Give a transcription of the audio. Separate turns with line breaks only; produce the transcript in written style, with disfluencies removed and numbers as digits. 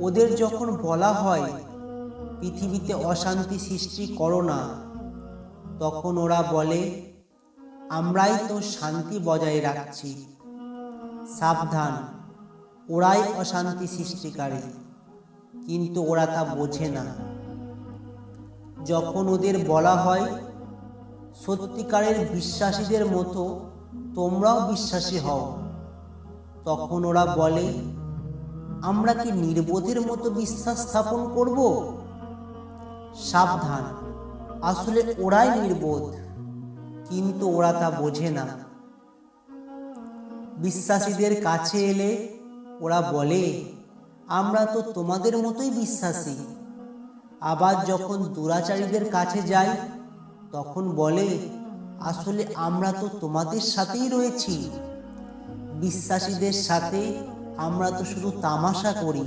ওদের যখন বলা হয় পৃথিবীতে অশান্তি সৃষ্টি করো না, তখন ওরা বলে আমরাই তো শান্তি বজায় রাখছি। সাবধান, ওরাই অশান্তি সৃষ্টিকারী, কিন্তু ওরা তা বোঝে না। যখন ওদের বলা হয় সত্যিকারের বিশ্বাসীদের মতো তোমরাও বিশ্বাসী হও, তখন ওরা বলে আমরা কি নির্বোধের মতো বিশ্বাস স্থাপন করব? সাবধান, আসলে ওরাই নির্বোধ, কিন্তু ওরা তা বোঝে না। বিশ্বাসীদের কাছে এলে ওরা বলে আমরা তো তোমাদের মতোই বিশ্বাসী। আবার যখন দুরাচারীদের কাছে যাই তখন বলে আসলে আমরা তো তোমাদের সাথেই রয়েছি। বিশ্বাসীদের সাথে আমরা তো শুধু তামাশা করি।